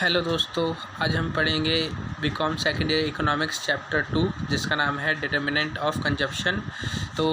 Hello दोस्तों, आज हम पढ़ेंगे BCom second year economics chapter 2 जिसका नाम है डिटर्मिनेंट ऑफ कंजप्शन। तो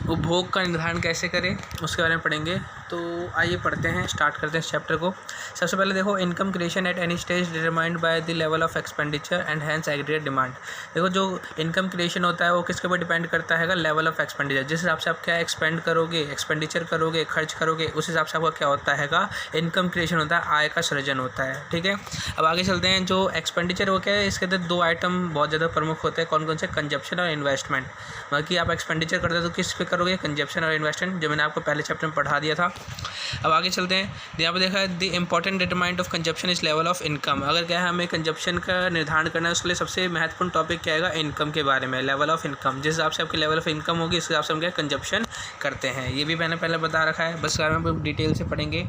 उपभोग का निर्धारण कैसे करें उसके बारे में पढ़ेंगे। तो आइए पढ़ते हैं, स्टार्ट करते हैं इस चैप्टर को। सबसे पहले देखो, income creation at any stage determined by the level of expenditure and hence aggregate demand. देखो, जो इनकम क्रिएशन होता है वो किसके ऊपर डिपेंड करता है? Level of expenditure. जिस हिसाब से आप क्या एक्सपेंडिचर करोगे, खर्च करोगे, उस हिसाब से आपका क्या होता है? इनकम क्रिएशन होता है, आय का सृजन होता है। ठीक है, अब आगे चलते हैं। जो एक्सपेंडिचर वो क्या है, इसके अंदर दो आइटम बहुत ज़्यादा प्रमुख होते हैं। कौन कौन से? कंजप्शन और इन्वेस्टमेंट। मतलब कि आप एक्सपेंडिचर करते हो तो किस पे करोगे? कंजप्शन और इन्वेस्टमेंट, जो मैंने आपको पहले चैप्टर में पढ़ा दिया था। अब आगे चलते हैं। यहाँ पे देखा है the important determinant of consumption is level of income. अगर क्या है, हमें कंजप्शन का निर्धारण करना है, उसके लिए सबसे महत्वपूर्ण टॉपिक क्या है? इनकम के बारे में, लेवल ऑफ इनकम। जिस हिसाब से आपकी लेवल ऑफ इनकम होगी उस हिसाब से हम क्या कंजप्शन करते हैं। ये भी मैंने पहले बता रखा है, बस हम डिटेल से पढ़ेंगे।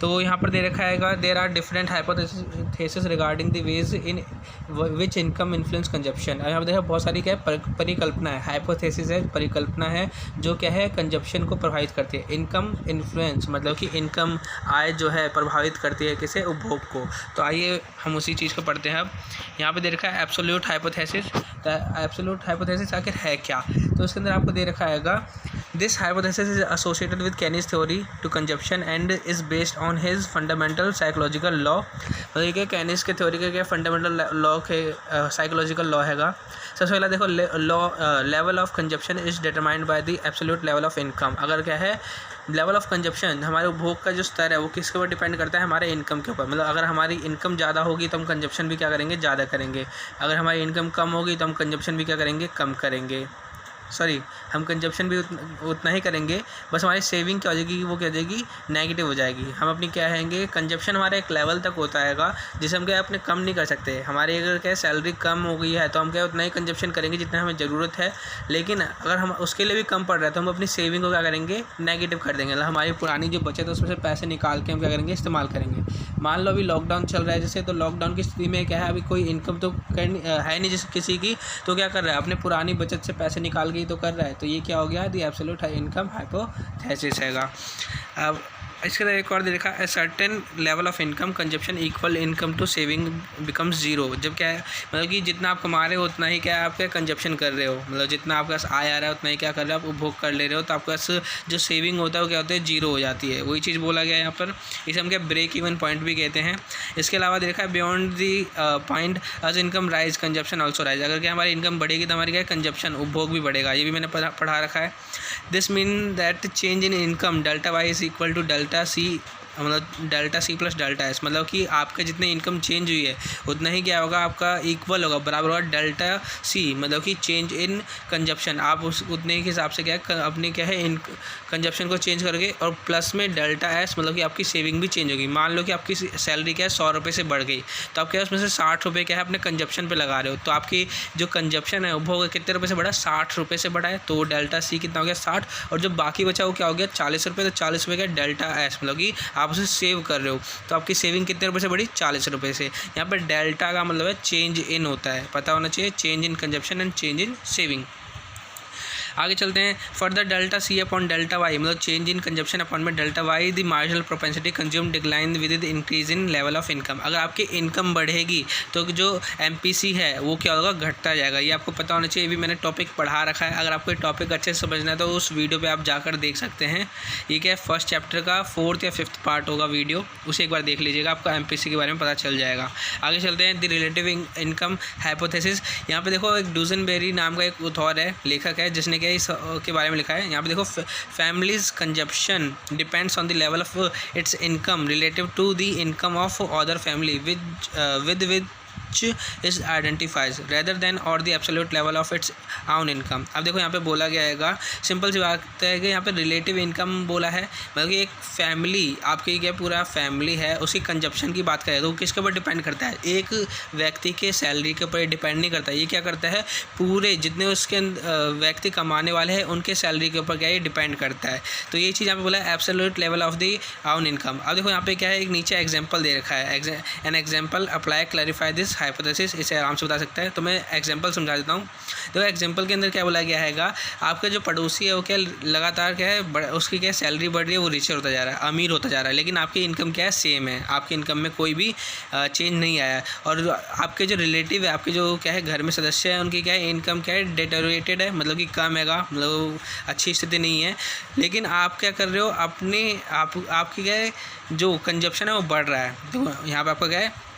तो यहाँ पर दे रखा है there are different hypothesis regarding the ways in which income influence consumption. यहाँ पर देखा बहुत सारी क्या है, परिकल्पना है। हाइपोथेसिस है, परिकल्पना है, जो क्या है कंजप्शन को प्रभावित करती है। इनकम इन्फ्लुएंस मतलब कि इनकम, आय जो है प्रभावित करती है किसे? उपभोग को। तो आइए हम उसी चीज़ को पढ़ते हैं। अब यहाँ पे दे रखा है एब्सोल्यूट हाइपोथेसिस। एब्सोल्यूट हाइपोथेसिस आखिर है क्या? तो इसके अंदर आपको दे रखा है this hypothesis is associated with Keynes theory to consumption and is based on his fundamental psychological law. मतलब कि केनीज के थ्योरी का क्या फंडामेंटल लॉ के साइकोलॉजिकल लॉ हैगा। सबसे पहला देखो, level of consumption is determined by the absolute level of income. अगर क्या है, लेवल ऑफ कंजप्शन, हमारे उपभोग का जो स्तर है वो किसके ऊपर डिपेंड करता है? हमारे इनकम के ऊपर। मतलब अगर हमारी इनकम ज़्यादा होगी तो हम कंजप्शन भी क्या करेंगे? ज़्यादा करेंगे। अगर हमारी इनकम कम होगी तो हम कंजप्शन भी क्या करेंगे? कम करेंगे। हम कंजप्शन भी उतना ही करेंगे, बस हमारी सेविंग क्या हो जाएगी? वो क्या हो जाएगी? नेगेटिव हो जाएगी। हम अपनी क्या रहेंगे? कंजप्शन हमारा एक लेवल तक होता है जिसे हम क्या अपने कम नहीं कर सकते। हमारी अगर क्या सैलरी कम हो गई है तो हम क्या उतना ही कंजप्शन करेंगे जितना हमें ज़रूरत है। लेकिन अगर हम उसके लिए भी कम पड़ रहा है तो हम अपनी सेविंग को क्या करेंगे? नेगेटिव कर देंगे। मतलब हमारी पुरानी जो बचत है उसमें से पैसे निकाल के हम क्या करेंगे? इस्तेमाल करेंगे। मान लो अभी लॉकडाउन चल रहा है जैसे, तो लॉकडाउन की स्थिति में क्या है, अभी कोई इनकम तो है नहीं जैसे किसी की, तो क्या कर रहा है? अपने पुरानी बचत से पैसे निकाल के ही तो कर रहा है। तो ये क्या हो गया? दी एब्सोल्यूट इनकम हाइपोथेसिस हैगा। अब इसके अंदर एक और देखा, a certain level of income consumption equal income to saving becomes zero. जब क्या है, मतलब कि जितना आप कमा रहे हो उतना ही क्या है आप क्या कंजप्शन कर रहे हो। मतलब जितना आपके पास आय आ रहा है उतना ही क्या कर रहे हो? आप उपभोग कर ले रहे हो। तो आपके पास जो सेविंग होता है वो क्या होता है? जीरो हो जाती है। वही चीज़ बोला गया है यहाँ पर। इसे हम क्या ब्रेक इवन पॉइंट भी कहते हैं। इसके अलावा देखा है beyond the point as income rise consumption also rise. अगर क्या हमारी इनकम बढ़ेगी तो हमारी क्या कंजप्शन, उपभोग भी बढ़ेगा। ये भी मैंने पढ़ा रखा है। This mean that change in income delta Y is equal to delta C, मतलब delta C plus delta S. मतलब कि आपका जितने इनकम चेंज हुई है उतना ही क्या होगा? आपका इक्वल होगा, बराबर होगा डेल्टा सी, मतलब कि चेंज इन कंजप्शन। आप उस उतने के हिसाब से क्या है अपने क्या है इन कंजप्शन को चेंज करोगे, और प्लस में डेल्टा एस मतलब कि आपकी सेविंग भी चेंज होगी। मान लो कि आपकी सैलरी क्या है 100 रुपये से बढ़ गई, तो आप क्या है उसमें से 60 रुपये क्या है अपने कंजप्शन पे लगा रहे हो। तो आपकी जो कंजप्शन है उपभोग कितने रुपये से बढ़ा? 60 रुपये से बढ़ा है। तो डेल्टा सी कितना हो गया? 60। और जो बाकी बचा वो क्या हो गया? 40 रुपये। तो 40 रुपये का डेल्टा एस, मतलब कि आप उसे सेव कर रहे हो। तो आपकी सेविंग कितने रुपए से बढ़ी? 40 रुपये से। यहाँ पर डेल्टा का मतलब है चेंज इन होता है, पता होना चाहिए, change in consumption and change in saving. आगे चलते हैं। Further delta C upon delta Y, मतलब चेंज इन कंजप्शन अपॉन में delta Y the marginal propensity consume decline with the increase in level of income. अगर आपकी income बढ़ेगी तो जो एमपीसी है वो क्या होगा? घटता जाएगा। ये आपको पता होना चाहिए, भी मैंने टॉपिक पढ़ा रखा है। अगर आपको ये टॉपिक अच्छे से समझना है तो उस वीडियो पर आप जाकर देख सकते हैं। ये क्या है, फर्स्ट चैप्टर का 4th या 5th पार्ट होगा वीडियो, उसे एक बार देख लीजिएगा, आपको एमपीसी के बारे में पता चल जाएगा। आगे चलते हैं। The relative income hypothesis. यहाँ पे देखो एक डूजनबेरी नाम का एक ऑथर है, लेखक है, जिसने क्या इस के बारे में लिखा है। यहाँ पे देखो, families consumption depends on the level of its income relative to the income of other family with is identifies rather than or the absolute level of its own income। अब देखो यहाँ पे बोला गया है, सिंपल सी बात है कि यहाँ पे रिलेटिव इनकम बोला है, मतलब कि एक फैमिली, आपकी क्या पूरा फैमिली है, उसकी कंजप्शन की बात करें तो किसके ऊपर डिपेंड करता है? एक व्यक्ति के सैलरी के ऊपर डिपेंड नहीं करता। ये क्या करता है? पूरे जितने उसके व्यक्ति कमाने वाले हैं उनके सैलरी के ऊपर क्या ये डिपेंड करता है। तो ये चीज़ यहाँ पे बोला है absolute level of the own income. अब देखो यहाँ पे क्या है, एक नीचे एग्जाम्पल दे रखा है, an example apply clarify this hypothesis इसे आराम से बता सकता है। तो मैं एग्जांपल समझा देता हूँ। देखो एग्जांपल के अंदर क्या बोला गया हैगा, आपका जो पड़ोसी है वो क्या लगातार क्या है उसकी क्या सैलरी बढ़ रही है, वो रिचर होता जा रहा है, अमीर होता जा रहा है, लेकिन आपकी इनकम क्या है सेम है, आपकी इनकम में कोई भी चेंज नहीं आया है। और आपके जो रिलेटिव है, आपके जो क्या है घर में सदस्य हैं, उनकी क्या है इनकम क्या है डिटेरियोरेटेड है, मतलब कि कम हैगा, मतलब अच्छी स्थिति नहीं है। लेकिन आप क्या कर रहे हो आपकी क्या है जो कंजप्शन है वो बढ़ रहा है। तो यहाँ पे आपका क्या है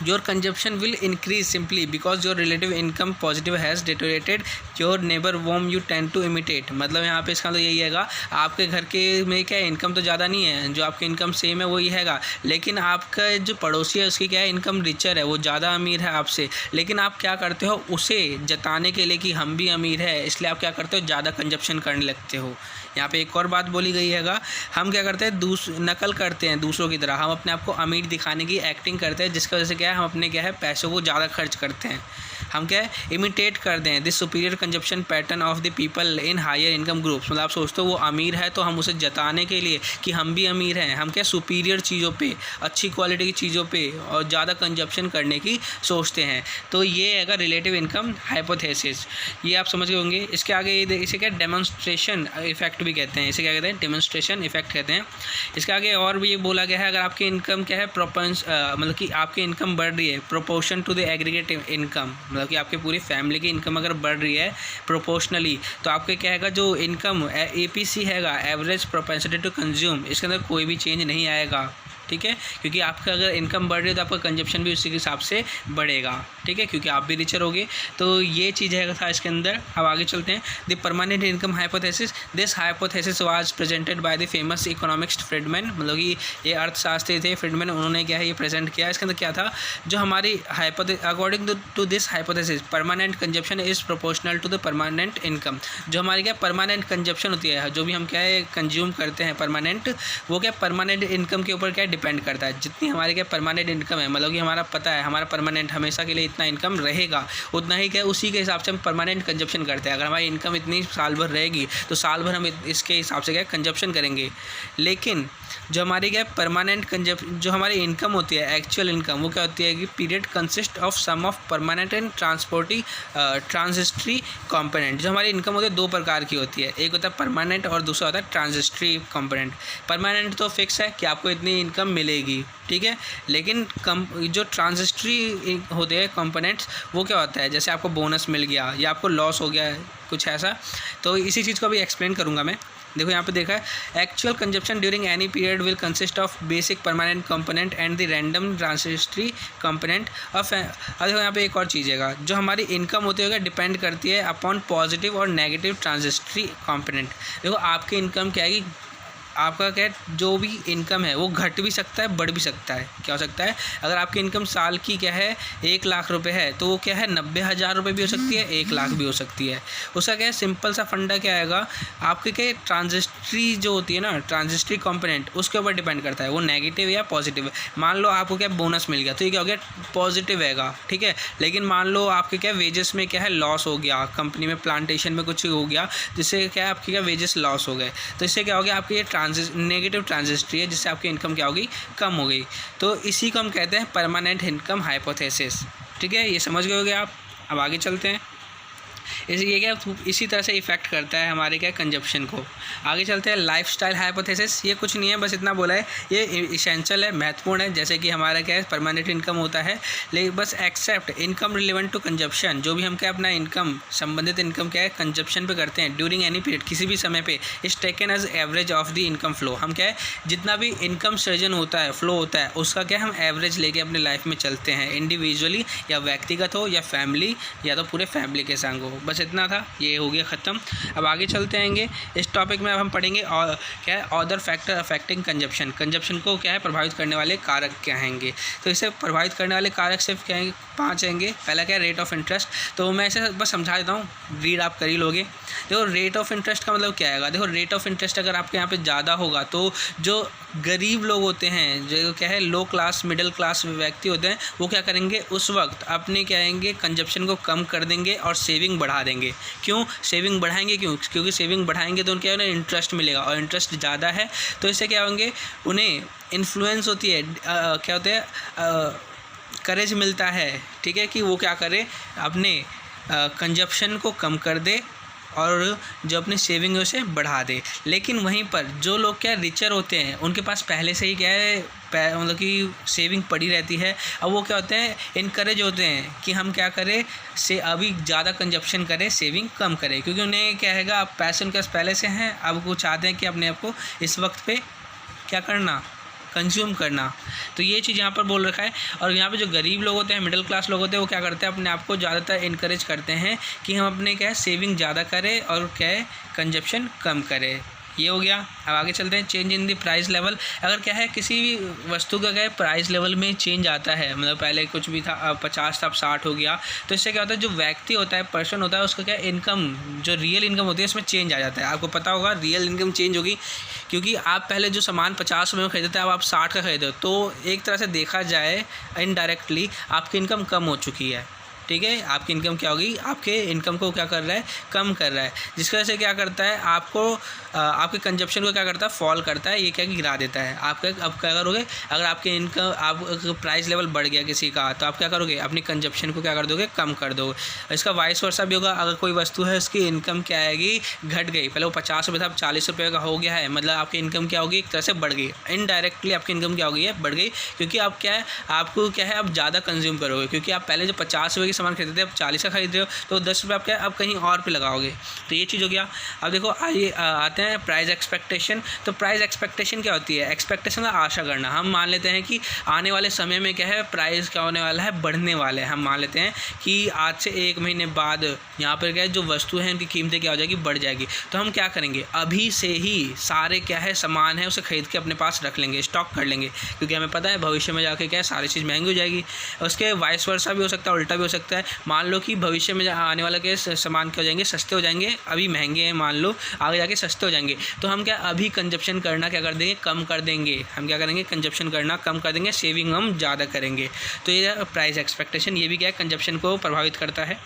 your consumption will increase simply because your relative income positive has deteriorated your neighbour whom you tend to imitate. मतलब यहाँ पे इसका तो यही हैगा, आपके घर के में क्या है इनकम तो ज़्यादा नहीं है, जो आपकी इनकम सेम है वही हैगा, लेकिन आपका जो पड़ोसी है उसकी क्या है इनकम रिचर है, वो ज़्यादा अमीर है आपसे, लेकिन आप क्या करते हो उसे जताने के लिए कि हम भी अमीर है, इसलिए आप क्या करते हो ज़्यादा कंजप्शन करने लगते हो। यहाँ पे एक और बात बोली गई हैगा, हम क्या करते हैं नकल करते हैं दूसरों की तरह, हम अपने आप को अमीर दिखाने की एक्टिंग करते हैं, जिसकी वजह से क्या है हम अपने क्या है पैसों को ज़्यादा खर्च करते हैं, हम क्या है इमिटेट करते हैं this superior consumption pattern of the people in higher income groups. मतलब आप सोचते हो वो अमीर है तो हम उसे जताने के लिए कि हम भी अमीर हैं, हम क्या सुपीरियर चीज़ों पे, अच्छी क्वालिटी की चीज़ों पे और ज़्यादा कंजप्शन करने की सोचते हैं। तो ये हैगा रिलेटिव इनकम हाइपोथेसिस, ये आप समझ गए होंगे। इसके आगे इसे क्या डेमोन्स्ट्रेशन इफेक्ट भी कहते हैं, इसे क्या कहते हैं डेमोन्स्ट्रेशन इफेक्ट कहते हैं। इसके आगे और भी ये बोला गया है, अगर आपकी इनकम क्या है मतलब कि आपकी इनकम बढ़ रही है proportion to the aggregate income, मतलब कि आपकी पूरी फैमिली की इनकम अगर बढ़ रही है प्रोपोर्शनली, तो आपके क्या हैगा जो इनकम APC हैगा एवरेज प्रोपेंसिटी टू कंज्यूम, इसके अंदर कोई भी चेंज नहीं आएगा, ठीक है, क्योंकि आपका अगर इनकम बढ़ रही है तो आपका कंजप्शन भी उसी के हिसाब से बढ़ेगा, ठीक है, क्योंकि आप भी रिचर होगे। तो ये चीज़ है था इसके अंदर। अब आगे चलते हैं। The permanent income hypothesis, this hypothesis was presented by the famous economist Friedman, मतलब कि ये अर्थशास्त्री थे फ्रीडमैन, उन्होंने क्या है ये प्रेजेंट किया। इसके अंदर क्या था, जो हमारी according to this hypothesis permanent consumption is proportional to the permanent income. जो हमारी क्या परमानेंट कंजप्शन होती है, जो भी हम क्या है कंज्यूम करते हैं परमानेंट, वो क्या परमानेंट इनकम के ऊपर क्या डिपेंड करता है। जितनी हमारी क्या परमानेंट इनकम है, मतलब कि हमारा पता है हमारा परमानेंट हमेशा के लिए इतना इनकम रहेगा, उतना ही क्या उसी के हिसाब से हम परमानेंट कंजप्शन करते हैं। अगर हमारी इनकम इतनी साल भर रहेगी तो साल भर हम इसके हिसाब से क्या कंजप्शन करेंगे। लेकिन जो हमारी क्या परमानेंट जो हमारी इनकम होती है एक्चुअल इनकम, वो क्या होती है कि period consist of sum of permanent and transitory component. जो हमारी इनकम होती है दो प्रकार की होती है, एक होता है परमानेंट और दूसरा होता है ट्रांजिस्ट्री कंपोनेंट। परमानेंट तो फिक्स है कि आपको इतनी इनकम मिलेगी, ठीक है, लेकिन जो ट्रांजिस्ट्री होते हैं कंपोनेंट्स, वो क्या होता है जैसे आपको बोनस मिल गया या आपको लॉस हो गया है कुछ ऐसा, तो इसी चीज़ को अभी एक्सप्लेन करूँगा मैं। देखो यहाँ पे देखा है actual consumption during any period will consist of basic permanent component and the random transitory component of. अब देखो यहाँ पे एक और चीज़ है, जो हमारी इनकम होती है डिपेंड करती है अपॉन पॉजिटिव और नेगेटिव ट्रांजिस्ट्री कंपोनेंट। देखो आपकी इनकम क्या है कि आपका क्या जो भी इनकम है वो घट भी सकता है बढ़ भी सकता है। क्या हो सकता है, अगर आपकी इनकम साल की क्या है 1 लाख रुपए है तो वो क्या है 90,000 रुपये भी हो सकती है, 1 लाख भी हो सकती है। उसका क्या है सिंपल सा फंडा क्या आएगा, आपके क्या ट्रांजिस्ट्री जो होती है ना ट्रांजिस्ट्री कंपोनेंट, उसके ऊपर डिपेंड करता है वो नेगेटिव या पॉजिटिव है। मान लो आपको क्या बोनस मिल गया तो ये क्या हो गया पॉजिटिव हैगा, ठीक है, लेकिन मान लो आपके क्या वेजेस में क्या है लॉस हो गया, कंपनी में प्लांटेशन में कुछ हो गया जिससे क्या है आपके क्या वेजेस लॉस हो गए, तो इससे क्या हो गया आपकी ये नेगेटिव ट्रांजिस्ट्री है जिससे आपकी इनकम क्या होगी कम हो गई। तो इसी को हम कहते हैं परमानेंट इनकम हाइपोथेसिस, ठीक है, ये समझ गए होगे आप। अब आगे चलते हैं। ये क्या इसी तरह से इफ़ेक्ट करता है हमारे क्या कंजप्शन को। आगे चलते हैं लाइफस्टाइल हाइपोथेसिस। ये कुछ नहीं है, बस इतना बोला है, ये इसेंशियल है, महत्वपूर्ण है, जैसे कि हमारा क्या है परमानेंट इनकम होता है, लेकिन बस except income relevant to consumption, जो भी हम क्या अपना इनकम संबंधित इनकम क्या है कंजप्शन पे करते हैं ड्यूरिंग एनी पीरियड, किसी भी समय पे, is taken as average of the income flow. हम क्या है जितना भी इनकम सृजन होता है फ्लो होता है उसका क्या हम एवरेज लेके अपने लाइफ में चलते हैं, इंडिविजुअली या व्यक्तिगत हो या फैमिली या तो पूरे फैमिली के संग हो। बस इतना था, ये हो गया ख़त्म। अब आगे चलते आएंगे इस टॉपिक में। अब हम पढ़ेंगे और क्या है other factor affecting consumption, consumption को क्या है प्रभावित करने वाले कारक क्या हैंगे। तो इसे प्रभावित करने वाले कारक सिर्फ क्या है 5 हैंगे। पहला क्या है रेट ऑफ इंटरेस्ट, तो मैं इसे बस समझा देता हूँ, रीड आप कर ही लोगे। देखो रेट ऑफ इंटरेस्ट का मतलब क्या आएगा, देखो रेट ऑफ इंटरेस्ट अगर आपके यहाँ पे ज़्यादा होगा तो जो गरीब लोग होते हैं, जो क्या है लो क्लास मिडिल क्लास व्यक्ति होते हैं, वो क्या करेंगे उस वक्त अपने क्या आएंगे कंजप्शन को कम कर देंगे और सेविंग बढ़ा देंगे। क्यों सेविंग बढ़ाएंगे, क्योंकि सेविंग बढ़ाएंगे तो उनके उन्हें इंटरेस्ट मिलेगा और इंटरेस्ट ज़्यादा है तो इससे क्या होंगे उन्हें इन्फ्लुएंस होती है क्या होते हैं करेज मिलता है, ठीक है, कि वो क्या करे, अपने कंजप्शन को कम कर दे और जो अपनी सेविंग है उसे बढ़ा दे। लेकिन वहीं पर जो लोग क्या रिचर होते हैं, उनके पास पहले से ही क्या है, मतलब कि सेविंग पड़ी रहती है। अब वो क्या होते हैं, इनकरेज होते हैं कि हम क्या करें, से अभी ज़्यादा कंजप्शन करें, सेविंग कम करें, क्योंकि उन्हें क्या हैगा, अब पैसे उनके पास पहले से हैं, अब वो चाहते हैं कि अपने आप को इस वक्त पे क्या करना, कंज्यूम करना। तो ये चीज़ यहाँ पर बोल रखा है। और यहाँ पे जो गरीब लोग होते हैं, मिडिल क्लास लोग होते हैं, वो क्या करते हैं, अपने आप को ज़्यादातर इनकरेज करते हैं कि हम अपने क्या है सेविंग ज़्यादा करें और क्या है कंजप्शन कम करें। ये हो गया। अब आगे चलते हैं, change in the price level. अगर क्या है किसी भी वस्तु का क्या है प्राइस लेवल में चेंज आता है, मतलब पहले कुछ भी था 50 था अब 60 हो गया, तो इससे क्या होता है, जो व्यक्ति होता है, पर्सन होता है, उसका क्या इनकम, जो रियल इनकम होती है इसमें चेंज आ जाता है। आपको पता होगा रियल इनकम चेंज होगी, क्योंकि आप पहले जो सामान 50 रुपये में खरीदते थे, अब आप 60 का खरीदो, तो एक तरह से देखा जाए इनडायरेक्टली आपकी इनकम कम हो चुकी है, ठीक है। आपकी इनकम क्या होगी, आपके इनकम को क्या कर रहा है, कम कर रहा है, जिसकी वजह से क्या करता है, आपको आपके कंजप्शन को क्या करता है, फॉल करता है, ये क्या गिरा देता है। आप अब क्या करोगे, अगर आपके इनकम, आप प्राइस लेवल बढ़ गया किसी का, तो आप क्या करोगे, अपनी कंजप्शन को क्या कर दोगे, कम कर दोगे। इसका वाइस वर्सा भी होगा। अगर कोई वस्तु है उसकी इनकम क्या आएगी, घट गई, पहले वो 50 रुपये था अब 40 रुपये का हो गया है, मतलब आपकी इनकम क्या होगी, एक तरह से बढ़ गई, इनडायरेक्टली आपकी इनकम क्या हो गई है, बढ़ गई, क्योंकि आप क्या है, आपको क्या है, आप ज़्यादा कंज्यूम करोगे, क्योंकि आप पहले जो 50 रुपये की सामान खरीदते थे, अब 40 का खरीद रहे हो, तो 10 रुपये आप क्या है, अब कहीं और पे लगाओगे। तो ये चीज़ हो गया। अब देखो आइए आते हैं प्राइस एक्सपेक्टेशन। तो प्राइस एक्सपेक्टेशन क्या होती है, एक्सपेक्टेशन का आशा करना। हम मान लेते हैं कि आने वाले समय में क्या है, प्राइस क्या होने वाला है, बढ़ने वाले हैं। हम मान लेते हैं कि आज से 1 महीने बाद यहाँ पर क्या है, जो वस्तु है उनकी कीमतें क्या हो जाएगी, बढ़ जाएगी। तो हम क्या करेंगे, अभी से ही सारे क्या है सामान है उसे खरीद के अपने पास रख लेंगे, स्टॉक कर लेंगे, क्योंकि हमें पता है भविष्य में जाके क्या है सारी चीज़ महंगी हो जाएगी। उसके वाइस वर्सा भी हो सकता है, उल्टा भी हो सकता है। मान लो कि भविष्य में आने वाले के सामान क्या हो जाएंगे, सस्ते हो जाएंगे, अभी महंगे हैं, मान लो आगे जाके सस्ते हो जाएंगे, तो हम क्या अभी कंजप्शन करना क्या कर देंगे, कम कर देंगे। हम क्या करेंगे, कंजप्शन करना कम कर देंगे, सेविंग हम ज़्यादा करेंगे। तो ये प्राइस एक्सपेक्टेशन, ये भी क्या है कंजप्शन को प्रभावित करता है।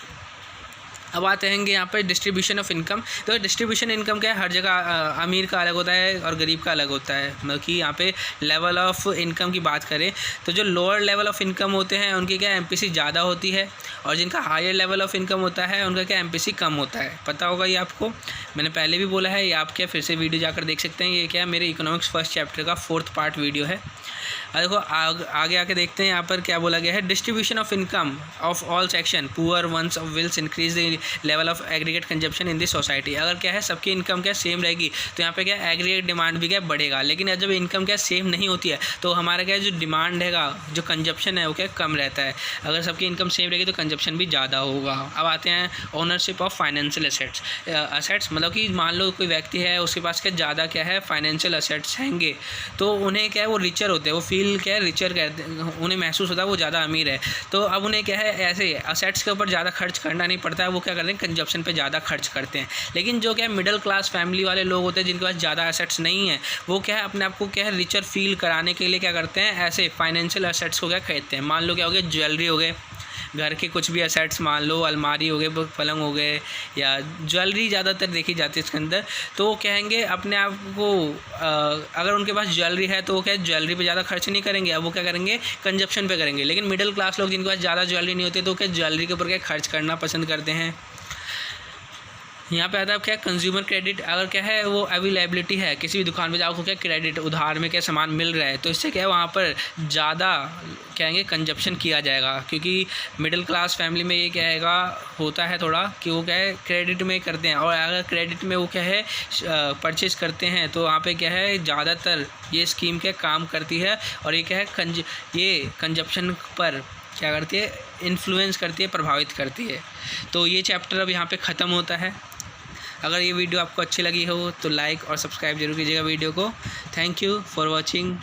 अब आते हैं यहाँ पर डिस्ट्रीब्यूशन ऑफ इनकम। तो डिस्ट्रीब्यूशन इनकम क्या है, हर जगह अमीर का अलग होता है और गरीब का अलग होता है। मतलब कि यहाँ पे लेवल ऑफ इनकम की बात करें तो जो लोअर लेवल ऑफ इनकम होते हैं उनकी क्या एमपीसी ज़्यादा होती है, और जिनका हायर लेवल ऑफ इनकम होता है उनका क्या एमपीसी कम होता है। पता होगा ये आपको, मैंने पहले भी बोला है, ये आप क्या फिर से वीडियो जाकर देख सकते हैं। ये क्या है, मेरे इकोनॉमिक्स फर्स्ट चैप्टर का 4th पार्ट वीडियो है। देखो आगे आके देखते हैं यहाँ पर क्या बोला गया है, distribution of income of all section, poor ones wills increase the level of aggregate consumption in the society. अगर क्या है सबकी इनकम क्या सेम रहेगी तो यहाँ पे क्या एग्रीगेट डिमांड भी क्या बढ़ेगा। लेकिन जब इनकम क्या सेम नहीं होती है तो हमारा क्या जो डिमांड हैगा, जो कंजप्शन है वो क्या कम रहता है। अगर सबकी इनकम सेम रहेगी तो कंजप्शन भी ज़्यादा होगा। अब आते हैं ओनरशिप ऑफ फाइनेंशियल असेट्स। मतलब कि मान लो कोई व्यक्ति है उसके पास क्या ज़्यादा क्या है फाइनेंशियल असेट्स हैंगे, तो उन्हें क्या है वो रिचर होते हैं, वो फील क्या है रिचर करते, उन्हें महसूस होता है वो ज़्यादा अमीर है। तो अब उन्हें क्या है ऐसे असेट्स के ऊपर ज़्यादा खर्च करना नहीं पड़ता है, वो क्या करते हैं कंजप्शन पे ज़्यादा खर्च करते हैं। लेकिन जो क्या है मिडिल क्लास फैमिली वाले लोग होते हैं जिनके पास ज़्यादा असेट्स नहीं है, वो क्या है अपने आप को क्या है रिचर फील कराने के लिए क्या करते हैं, ऐसे फाइनेंशियल असेट्स को क्या खरीदते हैं। मान लो क्या हो गया, ज्वेलरी हो गए, घर के कुछ भी असेट्स, मान लो अलमारी हो गए, पलंग हो गए, या ज्वेलरी ज़्यादातर देखी जाती है इसके अंदर। तो वो कहेंगे अपने आप को अगर उनके पास ज्वेलरी है तो वो क्या ज्वेलरी पे ज़्यादा खर्च नहीं करेंगे, अब वो क्या करेंगे कंजप्शन पे करेंगे। लेकिन मिडिल क्लास लोग जिनके पास ज़्यादा ज्वेलरी नहीं होती तो क्या ज्वेलरी के ऊपर क्या खर्च करना पसंद करते हैं। यहाँ पे आता है क्या कंज्यूमर क्रेडिट। अगर क्या है वो अवेलेबिलिटी है, किसी भी दुकान पे जाओ को क्या क्रेडिट उधार में क्या सामान मिल रहा है, तो इससे क्या है वहाँ पर ज़्यादा कहेंगे कंजप्शन किया जाएगा। क्योंकि मिडिल क्लास फैमिली में ये क्या हैगा होता है थोड़ा कि वो क्या है क्रेडिट में करते हैं, और अगर क्रेडिट में वो क्या है परचेज़ करते हैं तो वहाँ पे क्या है ज़्यादातर ये स्कीम क्या काम करती है, और ये क्या है ये कंजप्शन पर क्या करती है, इन्फ्लुएंस करती है, प्रभावित करती है। तो ये चैप्टर अब यहाँ पे ख़त्म होता है। अगर ये वीडियो आपको अच्छी लगी हो तो लाइक और सब्सक्राइब जरूर कीजिएगा वीडियो को। Thank you for watching.